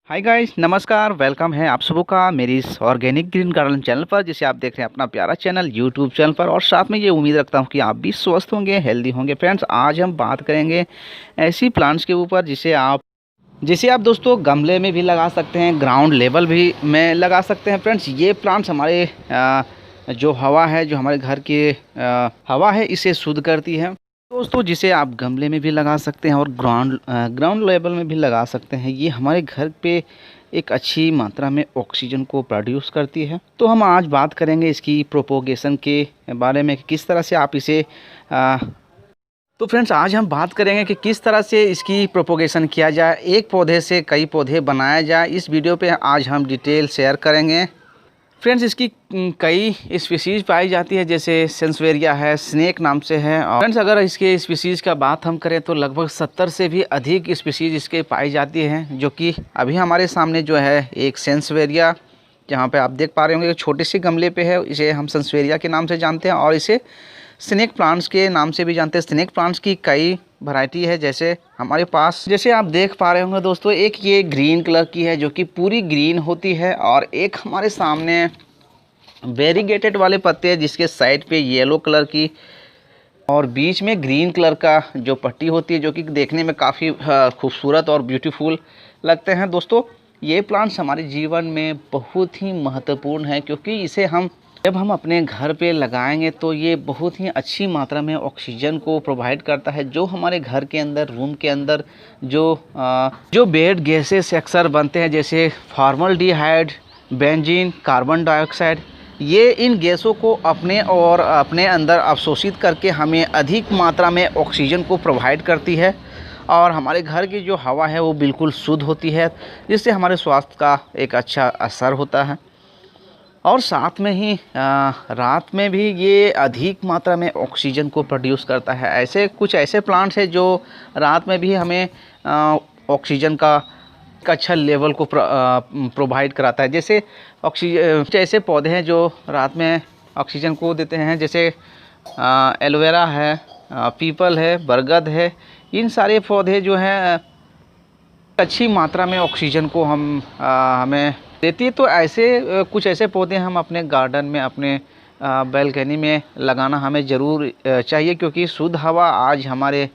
Hi guys, नमस्कार। Welcome है आप सबों का मेरी इस ऑर्गेनिक ग्रीन गार्डन चैनल पर, जिसे आप देख रहे हैं अपना प्यारा चैनल यूट्यूब चैनल पर। और साथ में ये उम्मीद रखता हूँ कि आप भी स्वस्थ होंगे, हेल्दी होंगे। फ्रेंड्स, आज हम बात करेंगे ऐसी प्लांट्स के ऊपर जिसे आप दोस्तों गमले में भी लगा सकते हैं, ग्राउंड लेवल भी में लगा सकते हैं। फ्रेंड्स, ये प्लांट्स हमारे जो हवा है, जो हमारे घर की हवा है, इसे शुद्ध करती है दोस्तों। जिसे आप गमले में भी लगा सकते हैं और ग्राउंड लेवल में भी लगा सकते हैं। ये हमारे घर पे एक अच्छी मात्रा में ऑक्सीजन को प्रोड्यूस करती है। तो हम आज बात करेंगे इसकी प्रोपोगेशन के बारे में, किस तरह से आप इसे तो फ्रेंड्स, आज हम बात करेंगे कि किस तरह से इसकी प्रोपोगेशन किया जाए, एक पौधे से कई पौधे बनाया जाए। इस वीडियो पे आज हम डिटेल शेयर करेंगे। फ्रेंड्स, इसकी कई स्पीसीज़ पाई जाती है, जैसे सेंसवेरिया है, स्नेक नाम से है। और फ्रेंड्स, अगर इसके स्पीसीज़ का बात हम करें तो लगभग 70 से भी अधिक स्पीसीज़ इसके पाई जाती हैं। जो कि अभी हमारे सामने जो है एक सेंसवेरिया, जहाँ पे आप देख पा रहे होंगे छोटे से गमले पे है। इसे हम सेंसवेरिया के नाम से जानते हैं और इसे स्नेक प्लांट्स के नाम से भी जानते हैं। स्नेक प्लांट्स की कई वैरायटी है, जैसे हमारे पास, जैसे आप देख पा रहे होंगे दोस्तों, एक ये ग्रीन कलर की है जो कि पूरी ग्रीन होती है, और एक हमारे सामने वेरीगेटेड वाले पत्ते हैं जिसके साइड पे येलो कलर की और बीच में ग्रीन कलर का जो पट्टी होती है, जो कि देखने में काफ़ी खूबसूरत और ब्यूटीफुल लगते हैं। दोस्तों, ये प्लांट्स हमारे जीवन में बहुत ही महत्वपूर्ण है, क्योंकि इसे जब हम अपने घर पे लगाएंगे तो ये बहुत ही अच्छी मात्रा में ऑक्सीजन को प्रोवाइड करता है। जो हमारे घर के अंदर, रूम के अंदर जो बेड गैसेस अक्सर बनते हैं, जैसे फॉर्मल्डिहाइड, बेंजीन, कार्बन डाइऑक्साइड, ये इन गैसों को अपने अंदर अवशोषित करके हमें अधिक मात्रा में ऑक्सीजन को प्रोवाइड करती है। और हमारे घर की जो हवा है वो बिल्कुल शुद्ध होती है, जिससे हमारे स्वास्थ्य का एक अच्छा असर होता है। और साथ में ही रात में भी ये अधिक मात्रा में ऑक्सीजन को प्रोड्यूस करता है। कुछ ऐसे प्लांट्स हैं जो रात में भी हमें ऑक्सीजन का अच्छा लेवल को प्रोवाइड कराता है। जैसे कुछ ऐसे पौधे हैं जो रात में ऑक्सीजन को देते हैं, जैसे एलोवेरा है, पीपल है, बरगद है। इन सारे पौधे जो हैं अच्छी मात्रा में ऑक्सीजन को हमें देती है। तो कुछ ऐसे पौधे हम अपने गार्डन में, अपने बैल्कनी में लगाना हमें ज़रूर चाहिए, क्योंकि शुद्ध हवा आज हमारे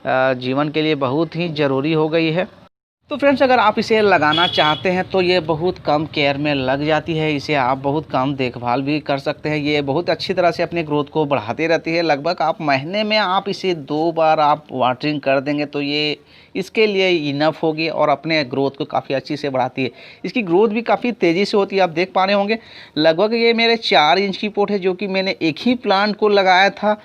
जीवन के लिए बहुत ही ज़रूरी हो गई है। तो फ्रेंड्स, अगर आप इसे लगाना चाहते हैं तो ये बहुत कम केयर में लग जाती है। इसे आप बहुत कम देखभाल भी कर सकते हैं। ये बहुत अच्छी तरह से अपने ग्रोथ को बढ़ाती रहती है। लगभग आप महीने में आप इसे 2 बार आप वाटरिंग कर देंगे तो ये इसके लिए इनफ होगी, और अपने ग्रोथ को काफ़ी अच्छी से बढ़ाती है। इसकी ग्रोथ भी काफ़ी तेज़ी से होती है। आप देख पा रहे होंगे, लगभग ये मेरे 4 इंच की पोट है, जो कि मैंने एक ही प्लांट को लगाया था,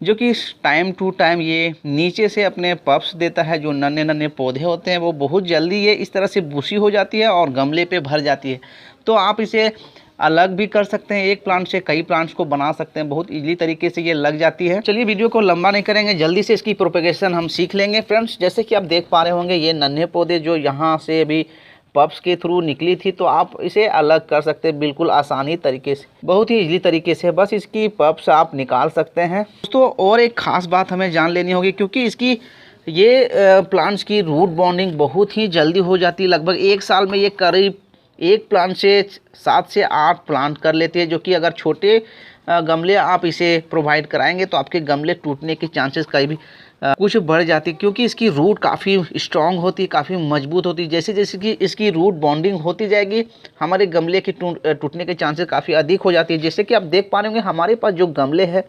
जो कि टाइम टू टाइम ये नीचे से अपने पप्स देता है। जो नन्हे नन्हे पौधे होते हैं वो बहुत जल्दी ये इस तरह से बुशी हो जाती है और गमले पे भर जाती है। तो आप इसे अलग भी कर सकते हैं, एक प्लांट से कई प्लांट्स को बना सकते हैं। बहुत इजीली तरीके से ये लग जाती है। चलिए, वीडियो को लंबा नहीं करेंगे, जल्दी से इसकी प्रोपेगेशन हम सीख लेंगे। फ्रेंड्स, जैसे कि आप देख पा रहे होंगे, ये नन्हे पौधे जो यहाँ से अभी पप्स के थ्रू निकली थी, तो आप इसे अलग कर सकते हैं बिल्कुल आसानी तरीके से, बहुत ही इजीली तरीके से। बस इसकी पप्स आप निकाल सकते हैं दोस्तों। और एक ख़ास बात हमें जान लेनी होगी, क्योंकि ये प्लांट्स की रूट बॉन्डिंग बहुत ही जल्दी हो जाती है। लगभग 1 साल में ये करीब एक प्लांट से 7 से 8 प्लांट कर लेते हैं। जो कि अगर छोटे गमले आप इसे प्रोवाइड कराएंगे तो आपके गमले टूटने के चांसेस कहीं भी कुछ बढ़ जाती है, क्योंकि इसकी रूट काफ़ी स्ट्रॉन्ग होती है, काफ़ी मजबूत होती है। जैसे जैसे कि इसकी रूट बॉन्डिंग होती जाएगी, हमारे गमले की टूटने के चांसेस काफ़ी अधिक हो जाती है। जैसे कि आप देख पा रहे होंगे, हमारे पास जो गमले हैं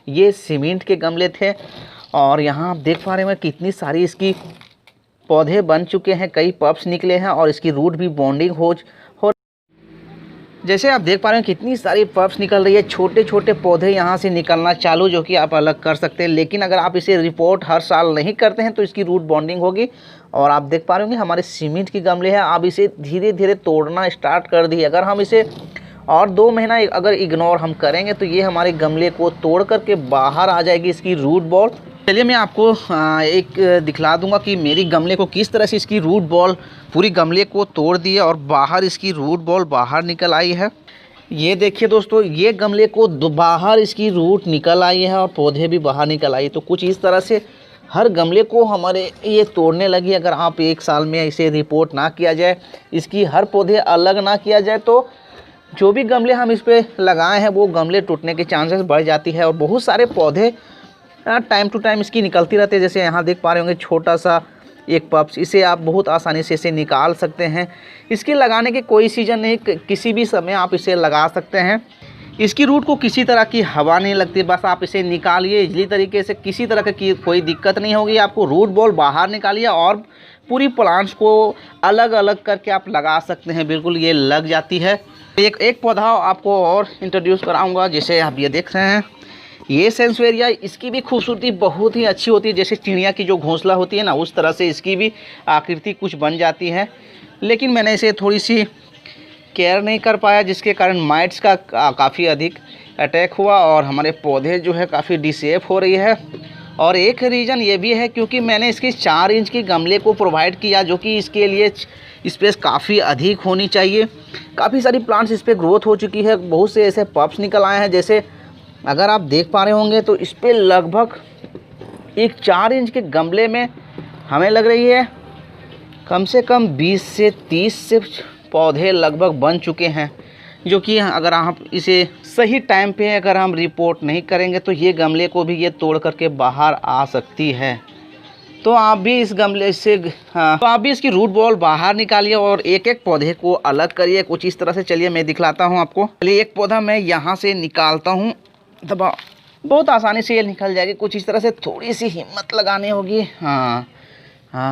ये सीमेंट के गमले थे, और यहाँ आप देख पा रहे होंगे कितनी सारी इसकी पौधे बन चुके हैं, कई पप्स निकले हैं, और इसकी रूट भी बॉन्डिंग हो जैसे आप देख पा रहे हैं कितनी सारी पप्स निकल रही है। छोटे छोटे पौधे यहाँ से निकलना चालू, जो कि आप अलग कर सकते हैं। लेकिन अगर आप इसे रिपोर्ट हर साल नहीं करते हैं तो इसकी रूट बॉन्डिंग होगी। और आप देख पा रहे होंगे हमारे सीमेंट की गमले हैं, आप इसे धीरे धीरे तोड़ना स्टार्ट कर दिए। अगर हम इसे और 2 महीना अगर इग्नोर हम करेंगे तो ये हमारे गमले को तोड़ करके बाहर आ जाएगी इसकी रूट बॉल। चलिए, मैं आपको एक दिखला दूंगा कि मेरी गमले को किस तरह से इसकी रूट बॉल पूरी गमले को तोड़ दी है और बाहर इसकी रूट बॉल बाहर निकल आई है। ये देखिए दोस्तों, ये गमले को बाहर इसकी रूट निकल आई है और पौधे भी बाहर निकल आई। तो कुछ इस तरह से हर गमले को हमारे ये तोड़ने लगी। अगर आप 1 साल में इसे रिपोर्ट ना किया जाए, इसकी हर पौधे अलग ना किया जाए, तो जो भी गमले हम इस पे लगाए हैं वो गमले टूटने के चांसेस बढ़ जाती है। और बहुत सारे पौधे टाइम टू टाइम इसकी निकलती रहती है। जैसे यहाँ देख पा रहे होंगे छोटा सा एक पप्स, इसे आप बहुत आसानी से इसे निकाल सकते हैं। इसके लगाने के कोई सीज़न नहीं, किसी भी समय आप इसे लगा सकते हैं। इसकी रूट को किसी तरह की हवा नहीं लगती, बस आप इसे निकालिए इजली तरीके से, किसी तरह की कोई दिक्कत नहीं होगी आपको। रूट बॉल बाहर निकालिए और पूरी प्लांट्स को अलग अलग करके आप लगा सकते हैं, बिल्कुल ये लग जाती है। एक पौधा आपको और इंट्रोड्यूस कराऊंगा, जैसे आप ये देख रहे हैं, ये सेंसवेरिया, इसकी भी खूबसूरती बहुत ही अच्छी होती है। जैसे चिड़िया की जो घोंसला होती है ना, उस तरह से इसकी भी आकृति कुछ बन जाती है। लेकिन मैंने इसे थोड़ी सी केयर नहीं कर पाया, जिसके कारण माइट्स का काफ़ी अधिक अटैक हुआ और हमारे पौधे जो है काफ़ी डिसेप हो रही है। और एक रीज़न ये भी है क्योंकि मैंने इसकी 4 इंच की गमले को प्रोवाइड किया, जो कि इसके लिए स्पेस काफ़ी अधिक होनी चाहिए। काफ़ी सारी प्लांट्स इस पर ग्रोथ हो चुकी है, बहुत से ऐसे पप्स निकल आए हैं। जैसे अगर आप देख पा रहे होंगे तो इस पर लगभग एक 4 इंच के गमले में हमें लग रही है कम से कम 20 से 30 से पौधे लगभग बन चुके हैं, जो कि अगर आप इसे सही टाइम पे अगर हम रिपोर्ट नहीं करेंगे तो ये गमले को भी ये तोड़ करके बाहर आ सकती है। तो आप भी इस गमले से तो आप भी इसकी रूट बॉल बाहर निकालिए और एक एक पौधे को अलग करिए कुछ इस तरह से। चलिए मैं दिखलाता हूँ आपको। चलिए एक पौधा मैं यहाँ से निकालता हूँ, दबा, बहुत आसानी से ये निकल जाएगी। कुछ इस तरह से थोड़ी सी हिम्मत लगानी होगी। हाँ,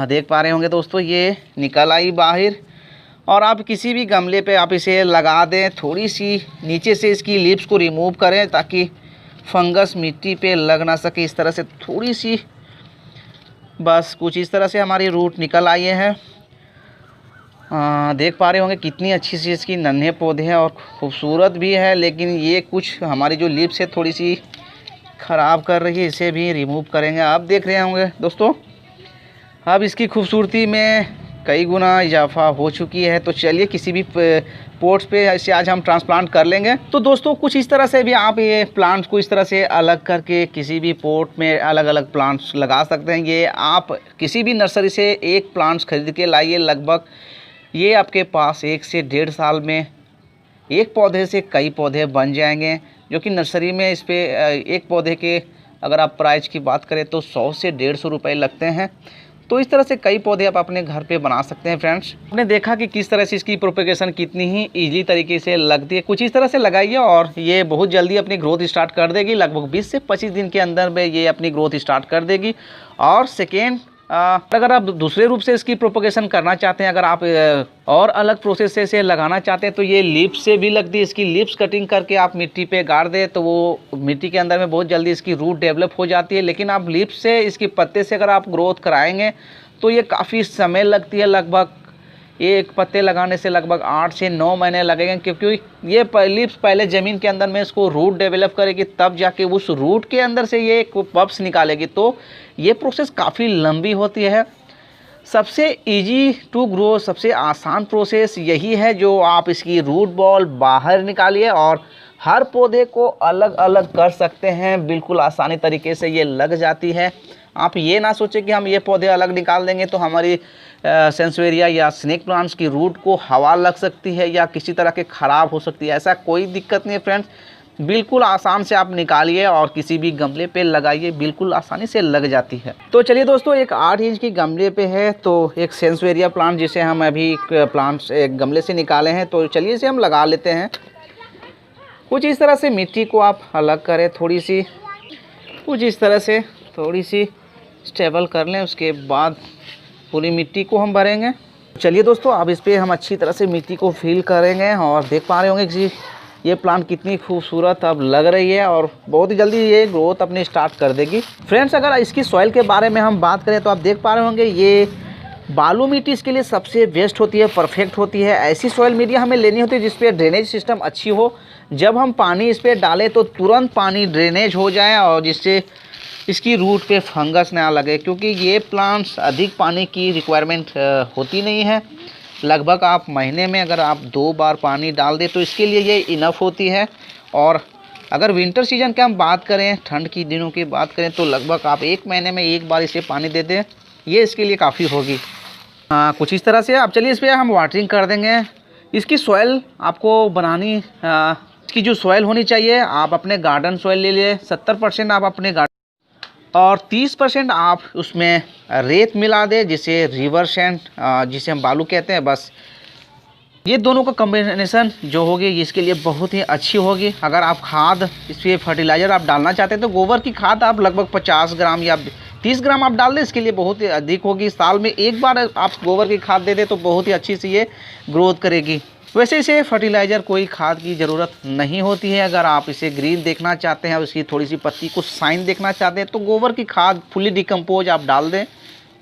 देख पा रहे होंगे दोस्तों, ये निकल आई बाहर। और आप किसी भी गमले पे आप इसे लगा दें, थोड़ी सी नीचे से इसकी लीव्स को रिमूव करें ताकि फंगस मिट्टी पे लग ना सके। इस तरह से थोड़ी सी, बस कुछ इस तरह से हमारी रूट निकल आई है। देख पा रहे होंगे कितनी अच्छी सी इसकी नन्हे पौधे हैं और खूबसूरत भी है। लेकिन ये कुछ हमारी जो लीव्स है थोड़ी सी ख़राब कर रही है, इसे भी रिमूव करेंगे। आप देख रहे होंगे दोस्तों, अब इसकी खूबसूरती में कई गुना इजाफा हो चुकी है। तो चलिए किसी भी पोट्स पे इसे आज हम ट्रांसप्लांट कर लेंगे। तो दोस्तों कुछ इस तरह से भी आप ये प्लांट्स को इस तरह से अलग करके किसी भी पोट में अलग अलग प्लांट्स लगा सकते हैं। ये आप किसी भी नर्सरी से एक प्लांट्स खरीद के लाइए, लगभग ये आपके पास 1 से 1.5 साल में एक पौधे से कई पौधे बन जाएंगे। जो कि नर्सरी में इस पे एक पौधे के अगर आप प्राइस की बात करें तो 100 से 150 रुपये लगते हैं। तो इस तरह से कई पौधे आप अपने घर पे बना सकते हैं। फ्रेंड्स, आपने देखा कि किस तरह से इसकी प्रोपेगेशन कितनी ही ईजी तरीके से लगती है। कुछ इस तरह से लगाइए और ये बहुत जल्दी अपनी ग्रोथ स्टार्ट कर देगी। लगभग 20 से 25 दिन के अंदर में ये अपनी ग्रोथ स्टार्ट कर देगी। और सेकेंड, अगर आप दूसरे रूप से इसकी प्रोपेगेशन करना चाहते हैं, अगर आप और अलग प्रोसेस से इसे लगाना चाहते हैं, तो ये लीव्स से भी लगती है। इसकी लीव्स कटिंग करके आप मिट्टी पे गाड़ दें तो वो मिट्टी के अंदर में बहुत जल्दी इसकी रूट डेवलप हो जाती है। लेकिन आप लीव्स से, इसकी पत्ते से अगर आप ग्रोथ कराएंगे तो ये काफ़ी समय लगती है। लगभग एक पत्ते लगाने से लगभग 8 से 9 महीने लगेंगे, क्योंकि ये लीव्स पहले ज़मीन के अंदर में इसको रूट डेवलप करेगी, तब जाके उस रूट के अंदर से ये पप्स निकालेगी। तो ये प्रोसेस काफ़ी लंबी होती है। सबसे इजी टू ग्रो, सबसे आसान प्रोसेस यही है, जो आप इसकी रूट बॉल बाहर निकालिए और हर पौधे को अलग अलग कर सकते हैं। बिल्कुल आसानी तरीके से ये लग जाती है। आप ये ना सोचें कि हम ये पौधे अलग निकाल देंगे तो हमारी सेंसवेरिया या स्नेक प्लांट्स की रूट को हवा लग सकती है या किसी तरह के ख़राब हो सकती है। ऐसा कोई दिक्कत नहीं है फ्रेंड्स, बिल्कुल आसान से आप निकालिए और किसी भी गमले पे लगाइए, बिल्कुल आसानी से लग जाती है। तो चलिए दोस्तों, एक 8 इंच की गमले पे है तो एक सेंसवेरिया प्लांट जिसे हम अभी एक गमले से निकाले हैं, तो चलिए इसे हम लगा लेते हैं। कुछ इस तरह से मिट्टी को आप अलग करें, थोड़ी सी कुछ इस तरह से थोड़ी सी स्टेबल कर लें। उसके बाद पूरी मिट्टी को हम भरेंगे। चलिए दोस्तों, अब इस पर हम अच्छी तरह से मिट्टी को फिल करेंगे और देख पा रहे होंगे कि ये प्लांट कितनी खूबसूरत अब लग रही है और बहुत ही जल्दी ये ग्रोथ अपनी स्टार्ट कर देगी। फ्रेंड्स, अगर इसकी सॉइल के बारे में हम बात करें तो आप देख पा रहे होंगे ये बालू मिट्टी इसके लिए सबसे बेस्ट होती है, परफेक्ट होती है। ऐसी सॉइल मीडिया हमें लेनी होती है जिस पे ड्रेनेज सिस्टम अच्छी हो। जब हम पानी इस पर डालें तो तुरंत पानी ड्रेनेज हो जाए और जिससे इसकी रूट पे फंगस ना लगे, क्योंकि ये प्लांट्स अधिक पानी की रिक्वायरमेंट होती नहीं है। लगभग आप महीने में अगर आप 2 बार पानी डाल दें तो इसके लिए ये इनफ होती है। और अगर विंटर सीजन की हम बात करें, ठंड की दिनों की बात करें, तो लगभग आप 1 महीने में एक बार इसे पानी दे दें, ये इसके लिए काफ़ी होगी। कुछ इस तरह से। अब चलिए इस पर हम वाटरिंग कर देंगे। इसकी सॉइल आपको बनानी, इसकी जो सॉइल होनी चाहिए, आप अपने गार्डन सॉइल ले लिए। 70% आप अपने गार्डन और 30% आप उसमें रेत मिला दें, जिसे रिवर सैंड, जिसे हम बालू कहते हैं। बस ये दोनों का कॉम्बिनेशन जो होगी, ये इसके लिए बहुत ही अच्छी होगी। अगर आप खाद, इस पर फर्टिलाइज़र आप डालना चाहते हैं, तो गोबर की खाद आप लगभग 50 ग्राम या 30 ग्राम आप डाल दें, इसके लिए बहुत ही अधिक होगी। साल में एक बार आप गोबर की खाद दे दें तो बहुत ही अच्छी से ये ग्रोथ करेगी। वैसे इसे फर्टिलाइज़र, कोई खाद की ज़रूरत नहीं होती है। अगर आप इसे ग्रीन देखना चाहते हैं, उसकी थोड़ी सी पत्ती को शाइन देखना चाहते हैं, तो गोबर की खाद फुली डिकम्पोज आप डाल दें।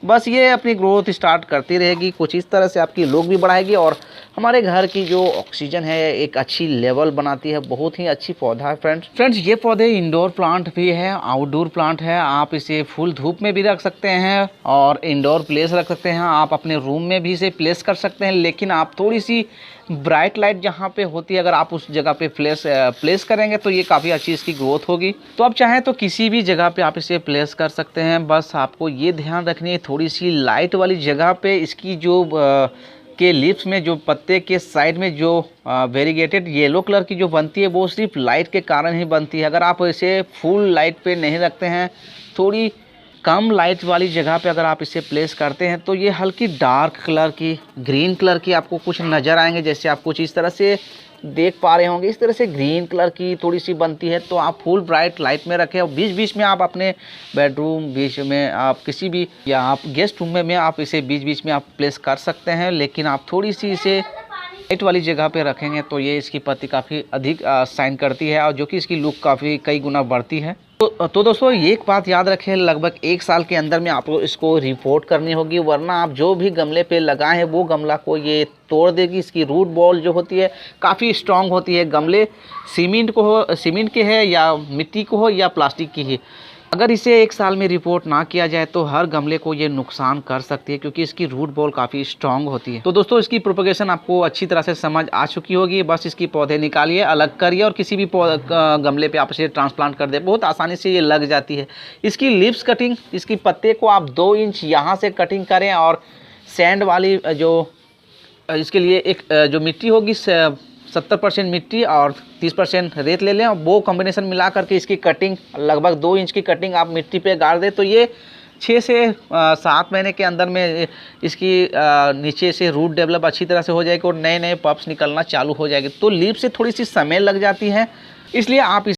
बस ये अपनी ग्रोथ स्टार्ट करती रहेगी। कुछ इस तरह से आपकी लुक भी बढ़ाएगी और हमारे घर की जो ऑक्सीजन है एक अच्छी लेवल बनाती है। बहुत ही अच्छी पौधा है फ्रेंड्स। ये पौधे इंडोर प्लांट भी है, आउटडोर प्लांट है। आप इसे फुल धूप में भी रख सकते हैं और इंडोर प्लेस रख सकते हैं। आप अपने रूम में भी इसे प्लेस कर सकते हैं, लेकिन आप थोड़ी सी ब्राइट लाइट जहाँ पे होती है, अगर आप उस जगह पे प्लेस करेंगे तो ये काफ़ी अच्छी इसकी ग्रोथ होगी। तो आप चाहें तो किसी भी जगह पे आप इसे प्लेस कर सकते हैं। बस आपको ये ध्यान रखनी है, थोड़ी सी लाइट वाली जगह पे इसकी जो के लिप्स में, जो पत्ते के साइड में जो वेरीगेटेड येलो कलर की जो बनती है, वो सिर्फ लाइट के कारण ही बनती है। अगर आप इसे फुल लाइट पे नहीं रखते हैं, थोड़ी कम लाइट वाली जगह पे अगर आप इसे प्लेस करते हैं, तो ये हल्की डार्क कलर की, ग्रीन कलर की आपको कुछ नज़र आएंगे। जैसे आप कुछ इस तरह से देख पा रहे होंगे, इस तरह से ग्रीन कलर की थोड़ी सी बनती है। तो आप फुल ब्राइट लाइट में रखें और बीच बीच में आप अपने बेडरूम, बीच में आप किसी भी, या आप गेस्ट रूम में आप इसे बीच बीच में आप प्लेस कर सकते हैं। लेकिन आप थोड़ी सी इसे लाइट वाली जगह पे रखेंगे तो ये इसकी पत्ती काफ़ी अधिक शाइन करती है, और जो कि इसकी लुक काफ़ी कई गुना बढ़ती है। तो दोस्तों एक बात याद रखें, लगभग 1 साल के अंदर में आपको इसको रिपोर्ट करनी होगी, वरना आप जो भी गमले पे लगाए हैं वो गमला को ये तोड़ देगी। इसकी रूट बॉल जो होती है काफ़ी स्ट्रांग होती है। गमले सीमेंट के है, या मिट्टी को हो, या प्लास्टिक की ही, अगर इसे 1 साल में रिपोर्ट ना किया जाए तो हर गमले को ये नुकसान कर सकती है, क्योंकि इसकी रूट बॉल काफ़ी स्ट्रांग होती है। तो दोस्तों इसकी प्रोपगेशन आपको अच्छी तरह से समझ आ चुकी होगी। बस इसकी पौधे निकालिए, अलग करिए और किसी भी गमले पे आप इसे ट्रांसप्लांट कर दे, बहुत आसानी से ये लग जाती है। इसकी लीव्स कटिंग, इसकी पत्ते को आप 2 इंच यहाँ से कटिंग करें, और सैंड वाली जो इसके लिए एक जो मिट्टी होगी, 70% मिट्टी और 30% रेत ले लें, और वो कॉम्बिनेशन मिला करके इसकी कटिंग, लगभग 2 इंच की कटिंग आप मिट्टी पे गाड़ दें, तो ये 6 से 7 महीने के अंदर में इसकी नीचे से रूट डेवलप अच्छी तरह से हो जाएगी और नए नए पप्स निकलना चालू हो जाएगी। तो लीफ से थोड़ी सी समय लग जाती है, इसलिए आप